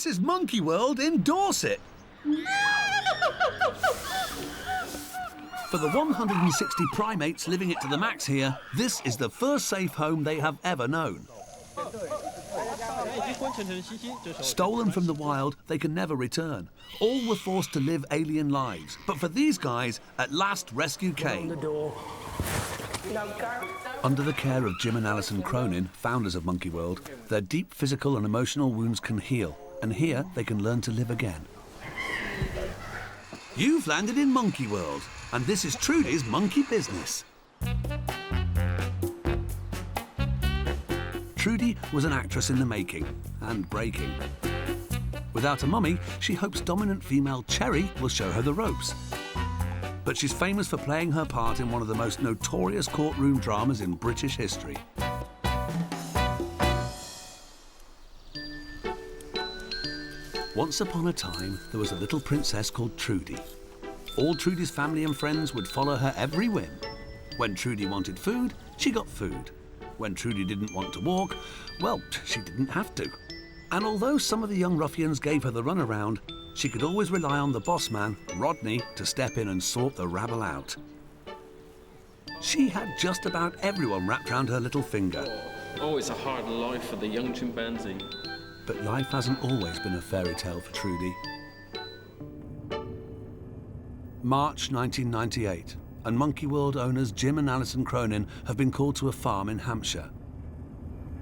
This is Monkey World in Dorset. For the 160 primates living it to the max here, this is the first safe home they have ever known. Stolen from the wild, they can never return. All were forced to live alien lives. But for these guys, at last rescue came. Under the care of Jim and Alison Cronin, founders of Monkey World, their deep physical and emotional wounds can heal. And here, they can learn to live again. You've landed in Monkey World, and this is Trudy's monkey business. Trudy was an actress in the making and breaking. Without a mummy, she hopes dominant female Cherry will show her the ropes. But she's famous for playing her part in one of the most notorious courtroom dramas in British history. Once upon a time, there was a little princess called Trudy. All Trudy's family and friends would follow her every whim. When Trudy wanted food, she got food. When Trudy didn't want to walk, well, she didn't have to. And although some of the young ruffians gave her the runaround, she could always rely on the boss man, Rodney, to step in and sort the rabble out. She had just about everyone wrapped round her little finger. Oh, it's a hard life for the young chimpanzee. But life hasn't always been a fairy tale for Trudy. March 1998, and Monkey World owners Jim and Alison Cronin have been called to a farm in Hampshire.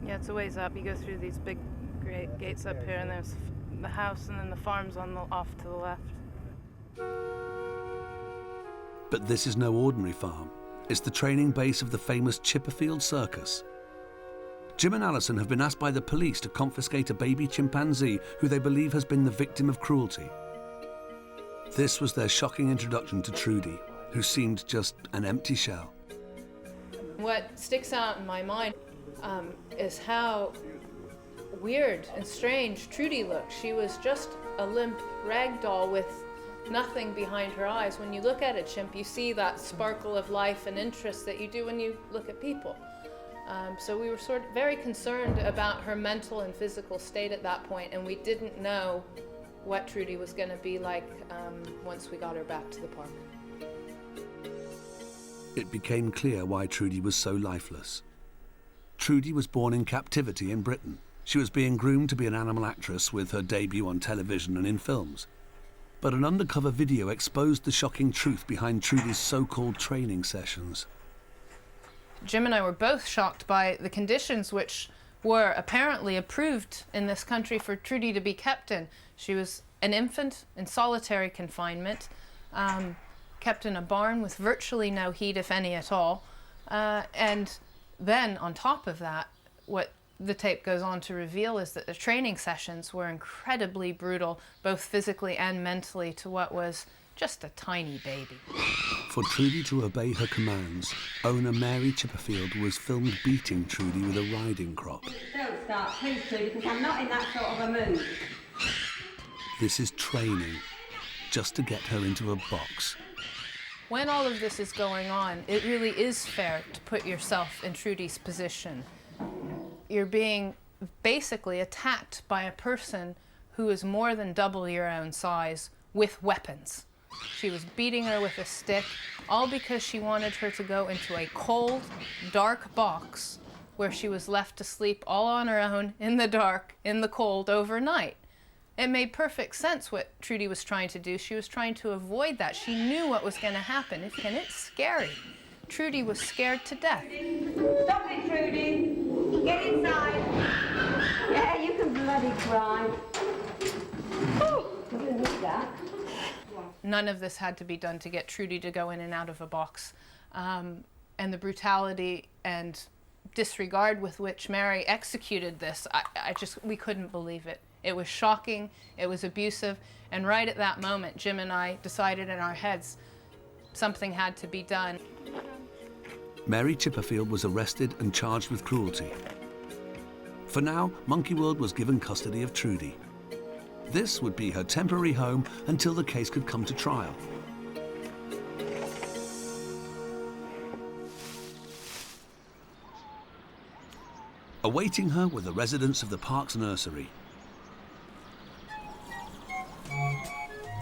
Yeah, it's a ways up. You go through these big great gates up here, and there's the house and then the farm's off to the left. But this is no ordinary farm. It's the training base of the famous Chipperfield Circus. Jim and Alison have been asked by the police to confiscate a baby chimpanzee who they believe has been the victim of cruelty. This was their shocking introduction to Trudy, who seemed just an empty shell. What sticks out in my mind is how weird and strange Trudy looked. She was just a limp rag doll with nothing behind her eyes. When you look at a chimp, you see that sparkle of life and interest that you do when you look at people. So we were sort of very concerned about her mental and physical state at that point, and we didn't know what Trudy was going to be like once we got her back to the park. It became clear why Trudy was so lifeless. Trudy was born in captivity in Britain. She was being groomed to be an animal actress with her debut on television and in films. But an undercover video exposed the shocking truth behind Trudy's so-called training sessions. Jim and I were both shocked by the conditions which were apparently approved in this country for Trudy to be kept in. She was an infant in solitary confinement, kept in a barn with virtually no heat, if any at all. And then on top of that, what the tape goes on to reveal is that the training sessions were incredibly brutal, both physically and mentally, to what was just a tiny baby. For Trudy to obey her commands, owner Mary Chipperfield was filmed beating Trudy with a riding crop. Don't start, please, Trudy, because I'm not in that sort of a mood. This is training, just to get her into a box. When all of this is going on, it really is fair to put yourself in Trudy's position. You're being basically attacked by a person who is more than double your own size with weapons. She was beating her with a stick, all because she wanted her to go into a cold, dark box where she was left to sleep all on her own in the dark, in the cold, overnight. It made perfect sense what Trudy was trying to do. She was trying to avoid that. She knew what was going to happen, and it's scary. Trudy was scared to death. Stop it, Trudy. Get inside. Yeah, you can bloody cry. You didn't need that. None of this had to be done to get Trudy to go in and out of a box. And the brutality and disregard with which Mary executed this, we couldn't believe it. It was shocking, it was abusive, and right at that moment, Jim and I decided in our heads something had to be done. Mary Chipperfield was arrested and charged with cruelty. For now, Monkey World was given custody of Trudy. This would be her temporary home until the case could come to trial. Awaiting her were the residents of the park's nursery.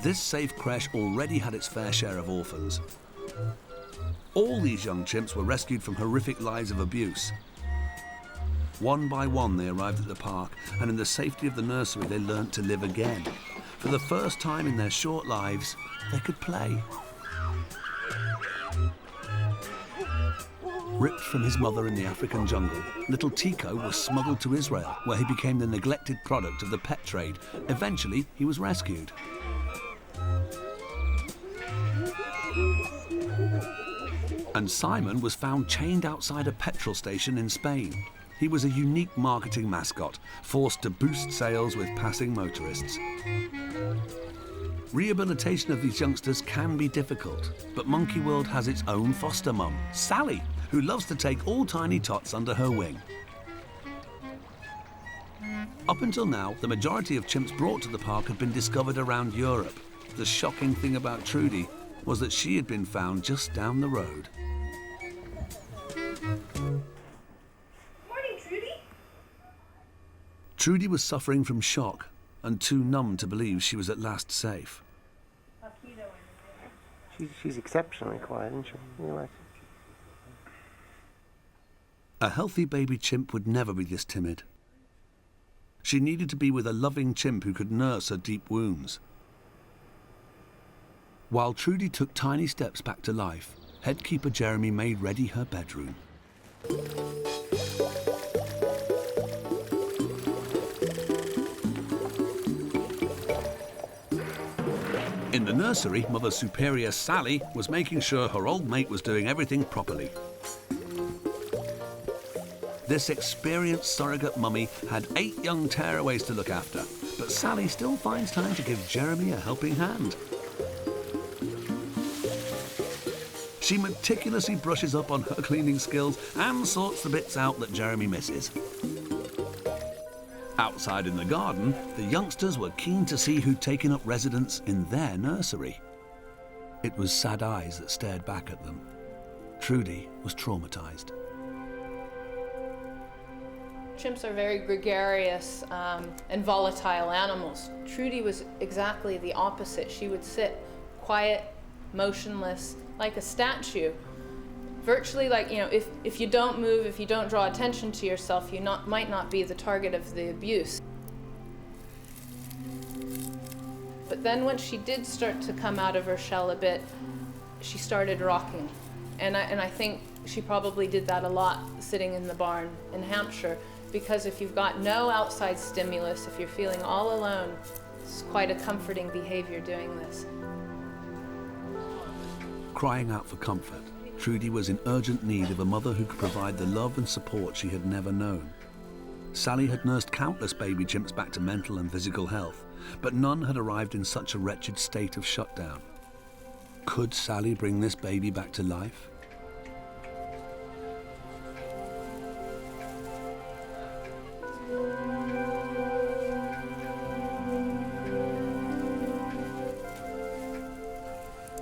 This safe creche already had its fair share of orphans. All these young chimps were rescued from horrific lives of abuse. One by one they arrived at the park, and in the safety of the nursery they learnt to live again. For the first time in their short lives, they could play. Ripped from his mother in the African jungle, little Tico was smuggled to Israel, where he became the neglected product of the pet trade. Eventually, he was rescued. And Simon was found chained outside a petrol station in Spain. He was a unique marketing mascot, forced to boost sales with passing motorists. Rehabilitation of these youngsters can be difficult, but Monkey World has its own foster mum, Sally, who loves to take all tiny tots under her wing. Up until now, the majority of chimps brought to the park had been discovered around Europe. The shocking thing about Trudy was that she had been found just down the road. Morning, Trudy. Trudy was suffering from shock and too numb to believe she was at last safe. She's exceptionally quiet, isn't she? You like it? A healthy baby chimp would never be this timid. She needed to be with a loving chimp who could nurse her deep wounds. While Trudy took tiny steps back to life, headkeeper Jeremy made ready her bedroom. In the nursery, Mother Superior Sally was making sure her old mate was doing everything properly. This experienced surrogate mummy had 8 young tearaways to look after, but Sally still finds time to give Jeremy a helping hand. She meticulously brushes up on her cleaning skills and sorts the bits out that Jeremy misses. Outside in the garden, the youngsters were keen to see who'd taken up residence in their nursery. It was sad eyes that stared back at them. Trudy was traumatized. Chimps are very gregarious and volatile animals. Trudy was exactly the opposite. She would sit quiet, motionless, like a statue. Virtually like, if you don't move, if you don't draw attention to yourself, you might not be the target of the abuse. But then when she did start to come out of her shell a bit, she started rocking. And I think she probably did that a lot sitting in the barn in Hampshire, because if you've got no outside stimulus, if you're feeling all alone, it's quite a comforting behavior doing this. Crying out for comfort, Trudy was in urgent need of a mother who could provide the love and support she had never known. Sally had nursed countless baby chimps back to mental and physical health, but none had arrived in such a wretched state of shutdown. Could Sally bring this baby back to life?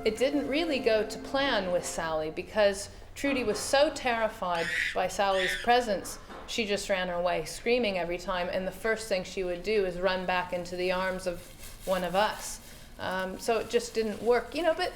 It didn't really go to plan with Sally because Trudy was so terrified by Sally's presence, she just ran away, screaming every time, and the first thing she would do is run back into the arms of one of us. So it just didn't work, but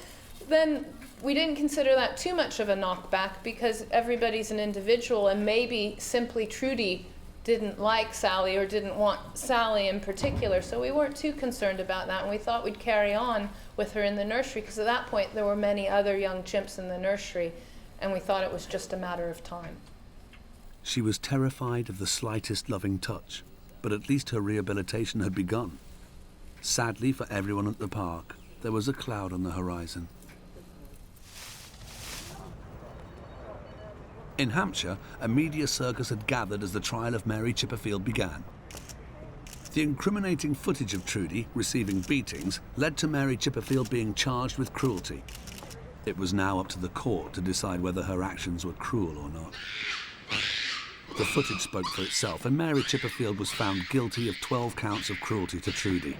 then we didn't consider that too much of a knockback because everybody's an individual, and maybe simply Trudy didn't like Sally or didn't want Sally in particular, so we weren't too concerned about that, and we thought we'd carry on with her in the nursery because at that point there were many other young chimps in the nursery, and we thought it was just a matter of time. She was terrified of the slightest loving touch, but at least her rehabilitation had begun. Sadly for everyone at the park, there was a cloud on the horizon. In Hampshire, a media circus had gathered as the trial of Mary Chipperfield began. The incriminating footage of Trudy receiving beatings led to Mary Chipperfield being charged with cruelty. It was now up to the court to decide whether her actions were cruel or not. The footage spoke for itself, and Mary Chipperfield was found guilty of 12 counts of cruelty to Trudy.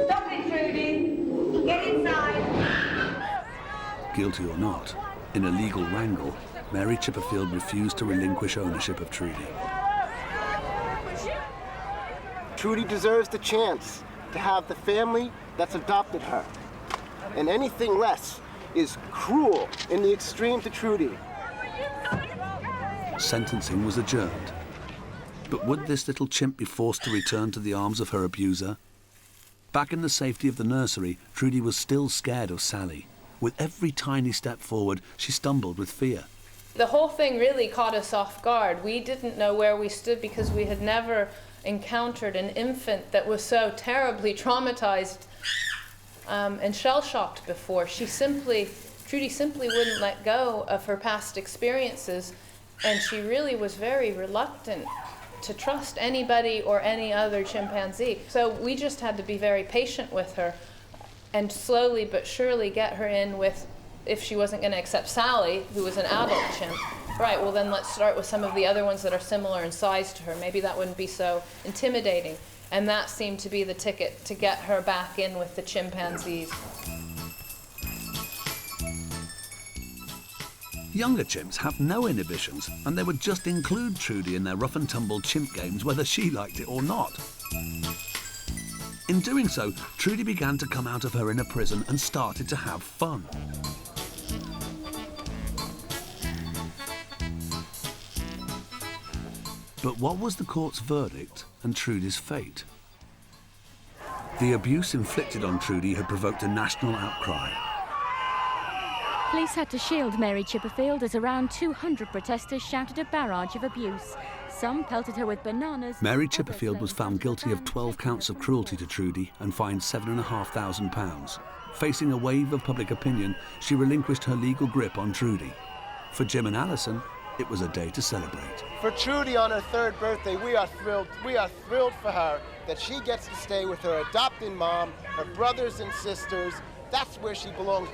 Stop it, Trudy. Get inside. Guilty or not, In a legal wrangle, Mary Chipperfield refused to relinquish ownership of Trudy. Trudy deserves the chance to have the family that's adopted her. And anything less is cruel in the extreme to Trudy. Sentencing was adjourned. But would this little chimp be forced to return to the arms of her abuser? Back in the safety of the nursery, Trudy was still scared of Sally. With every tiny step forward, she stumbled with fear. The whole thing really caught us off guard. We didn't know where we stood because we had never encountered an infant that was so terribly traumatized and shell-shocked before. Trudy simply wouldn't let go of her past experiences, and she really was very reluctant to trust anybody or any other chimpanzee. So we just had to be very patient with her and slowly but surely get her in with, if she wasn't going to accept Sally, who was an adult chimp, right, well then let's start with some of the other ones that are similar in size to her. Maybe that wouldn't be so intimidating. And that seemed to be the ticket to get her back in with the chimpanzees. Younger chimps have no inhibitions, and they would just include Trudy in their rough-and-tumble chimp games whether she liked it or not. In doing so, Trudy began to come out of her inner prison and started to have fun. But what was the court's verdict and Trudy's fate? The abuse inflicted on Trudy had provoked a national outcry. Police had to shield Mary Chipperfield as around 200 protesters shouted a barrage of abuse. Some pelted her with bananas. Mary Chipperfield was found guilty of 12 counts of cruelty to Trudy and fined £7,500. Facing a wave of public opinion, she relinquished her legal grip on Trudy. For Jim and Alison, it was a day to celebrate. For Trudy on her 3rd birthday, we are thrilled. We are thrilled for her that she gets to stay with her adopting mom, her brothers and sisters. That's where she belongs.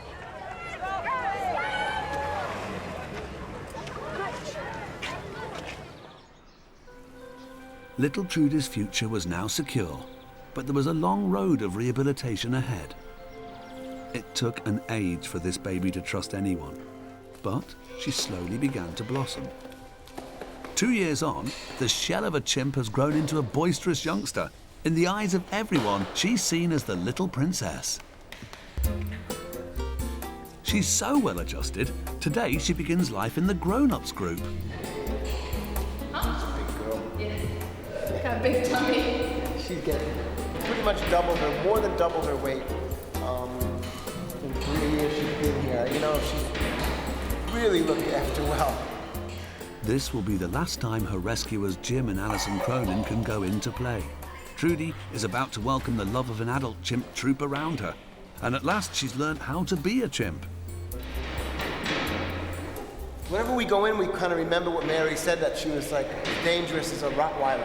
Little Trudy's future was now secure, but there was a long road of rehabilitation ahead. It took an age for this baby to trust anyone, but she slowly began to blossom. 2 years on, the shell of a chimp has grown into a boisterous youngster. In the eyes of everyone, she's seen as the little princess. She's so well adjusted, today she begins life in the grown-ups group. Got a big tummy. She's getting pretty much more than doubled her weight. In 3 years she's been here. You know, she's really looked after well. This will be the last time her rescuers Jim and Alison Cronin can go into play. Trudy is about to welcome the love of an adult chimp troop around her. And at last she's learned how to be a chimp. Whenever we go in, we kind of remember what Mary said, that she was like dangerous as a Rottweiler.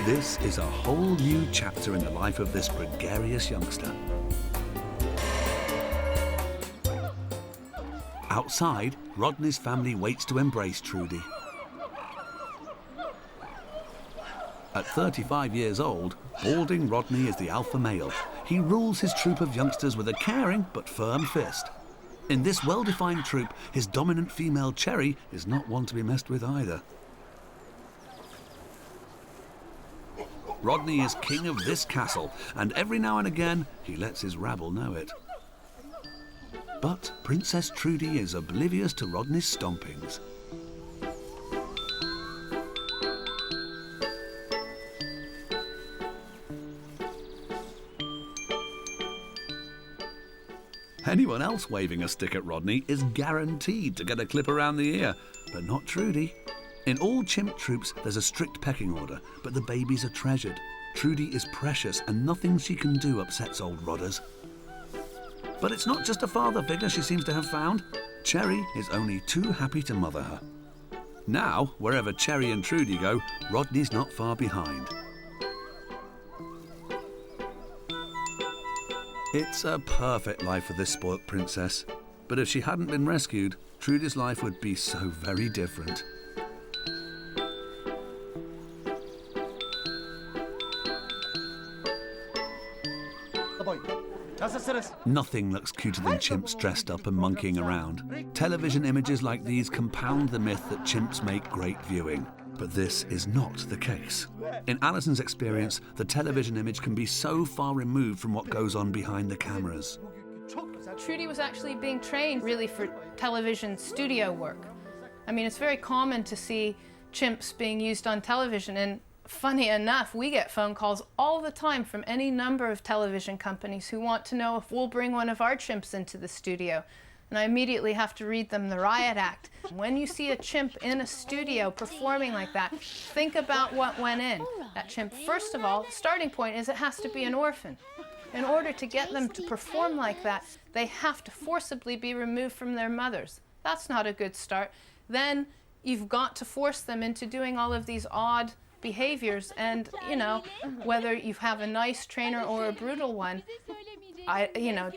This is a whole new chapter in the life of this gregarious youngster. Outside, Rodney's family waits to embrace Trudy. At 35 years old, balding Rodney is the alpha male. He rules his troop of youngsters with a caring but firm fist. In this well-defined troop, his dominant female Cherry is not one to be messed with either. Rodney is king of this castle, and every now and again, he lets his rabble know it. But Princess Trudy is oblivious to Rodney's stompings. Anyone else waving a stick at Rodney is guaranteed to get a clip around the ear, but not Trudy. In all chimp troops, there's a strict pecking order, but the babies are treasured. Trudy is precious, and nothing she can do upsets old Rodders. But it's not just a father figure she seems to have found. Cherry is only too happy to mother her. Now, wherever Cherry and Trudy go, Rodney's not far behind. It's a perfect life for this spoilt princess. But if she hadn't been rescued, Trudy's life would be so very different. Nothing looks cuter than chimps dressed up and monkeying around. Television images like these compound the myth that chimps make great viewing. But this is not the case. In Alison's experience, the television image can be so far removed from what goes on behind the cameras. Trudy was actually being trained really for television studio work. I mean, it's very common to see chimps being used on television, and funny enough, we get phone calls all the time from any number of television companies who want to know if we'll bring one of our chimps into the studio. And I immediately have to read them the riot act. When you see a chimp in a studio performing like that, think about what went in. That chimp, first of all, the starting point is it has to be an orphan. In order to get them to perform like that, they have to forcibly be removed from their mothers. That's not a good start. Then you've got to force them into doing all of these odd behaviors, and you know, whether you have a nice trainer or a brutal one,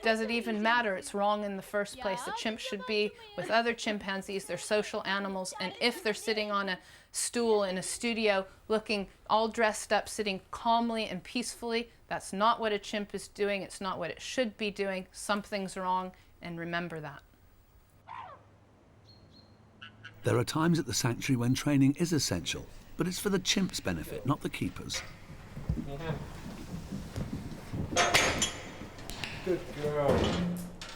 does it even matter? It's wrong in the first place. The chimp should be with other chimpanzees. They're social animals, and if they're sitting on a stool in a studio looking all dressed up, sitting calmly and peacefully, that's not what a chimp is doing. It's not what it should be doing. Something's wrong, and remember that. There are times at the sanctuary when training is essential, but it's for the chimp's benefit, not the keeper's. Good girl.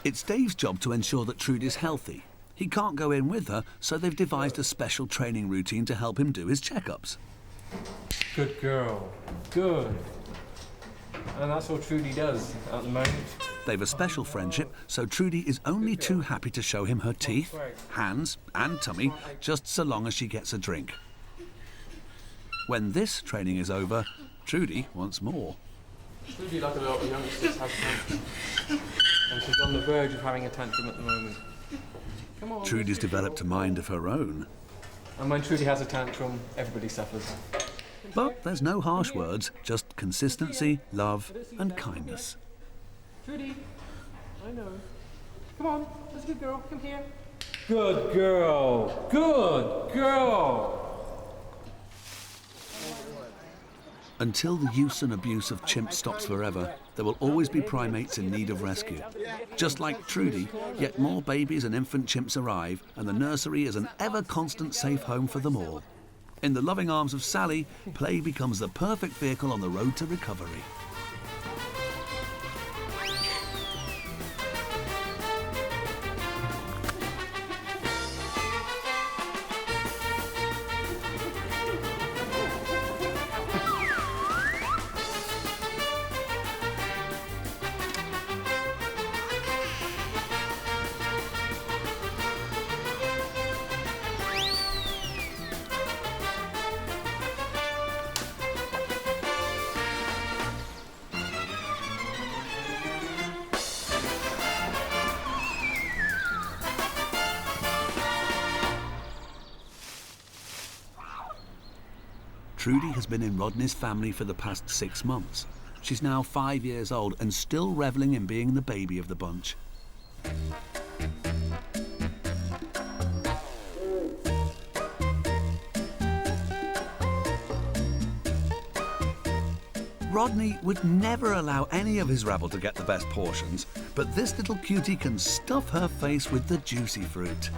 It's Dave's job to ensure that Trudy's healthy. He can't go in with her, so they've devised a special training routine to help him do his checkups. Good girl. Good. And that's what Trudy does at the moment. They've a special friendship, so Trudy is only too happy to show him her teeth, hands and tummy, just so long as she gets a drink. When this training is over, Trudy wants more. Trudy, like a lot of youngsters, has tantrums. And she's on the verge of having a tantrum at the moment. Come on. Trudy's developed a mind of her own. And when Trudy has a tantrum, everybody suffers. But there's no harsh words, just consistency, love and kindness. Trudy, I know. Come on, that's a good girl. Come here. Good girl. Good girl. Until the use and abuse of chimps stops forever, there will always be primates in need of rescue. Just like Trudy, yet more babies and infant chimps arrive, and the nursery is an ever-constant safe home for them all. In the loving arms of Sally, play becomes the perfect vehicle on the road to recovery. Trudy has been in Rodney's family for the past 6 months. She's now 5 years old and still reveling in being the baby of the bunch. Rodney would never allow any of his rabble to get the best portions, but this little cutie can stuff her face with the juicy fruit.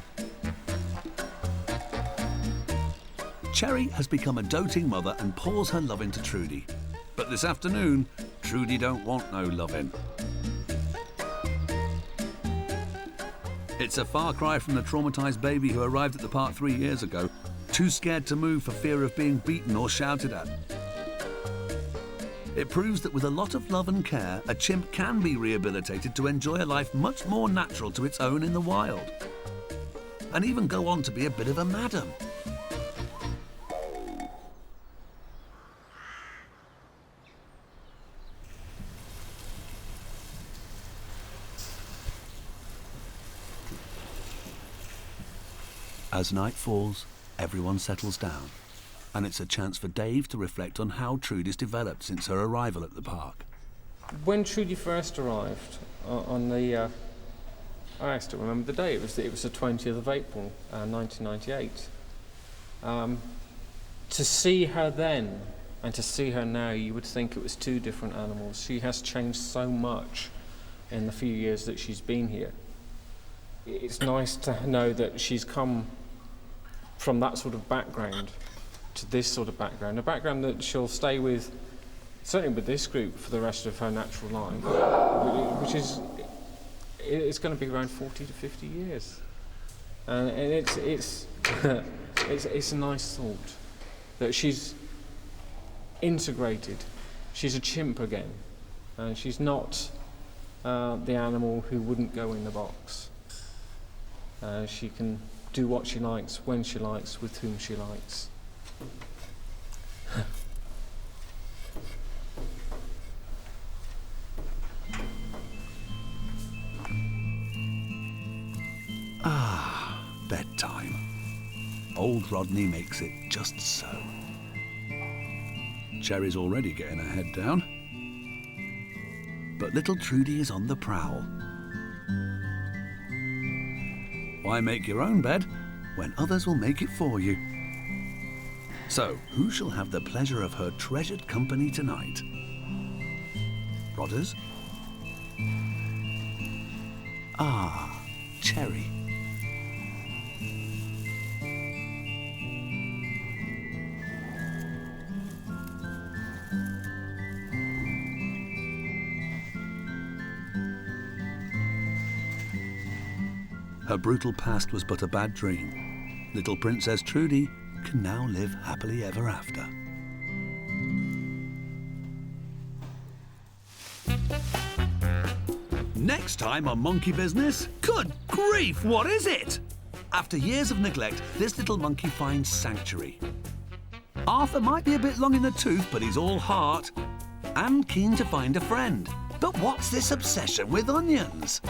Cherry has become a doting mother and pours her love into Trudy. But this afternoon, Trudy don't want no loving. It's a far cry from the traumatised baby who arrived at the park 3 years ago, too scared to move for fear of being beaten or shouted at. It proves that with a lot of love and care, a chimp can be rehabilitated to enjoy a life much more natural to its own in the wild. And even go on to be a bit of a madam. As night falls, everyone settles down, and it's a chance for Dave to reflect on how Trudy's developed since her arrival at the park. When Trudy first arrived on the, I still remember the day. It was the 20th of April, 1998. To see her then and to see her now, you would think it was two different animals. She has changed so much in the few years that she's been here. It's nice to know that she's come from that sort of background to this sort of background, a background that she'll stay with, certainly with this group, for the rest of her natural life, which is, it's going to be around 40 to 50 years. And it's it's a nice thought that she's integrated. She's a chimp again, and she's not the animal who wouldn't go in the box. She can do what she likes, when she likes, with whom she likes. Bedtime. Old Rodney makes it just so. Cherry's already getting her head down. But little Trudy is on the prowl. Why make your own bed when others will make it for you? So, who shall have the pleasure of her treasured company tonight? Rodders? Cherry. Her brutal past was but a bad dream. Little Princess Trudy can now live happily ever after. Next time on Monkey Business, good grief, what is it? After years of neglect, this little monkey finds sanctuary. Arthur might be a bit long in the tooth, but he's all heart and keen to find a friend. But what's this obsession with onions?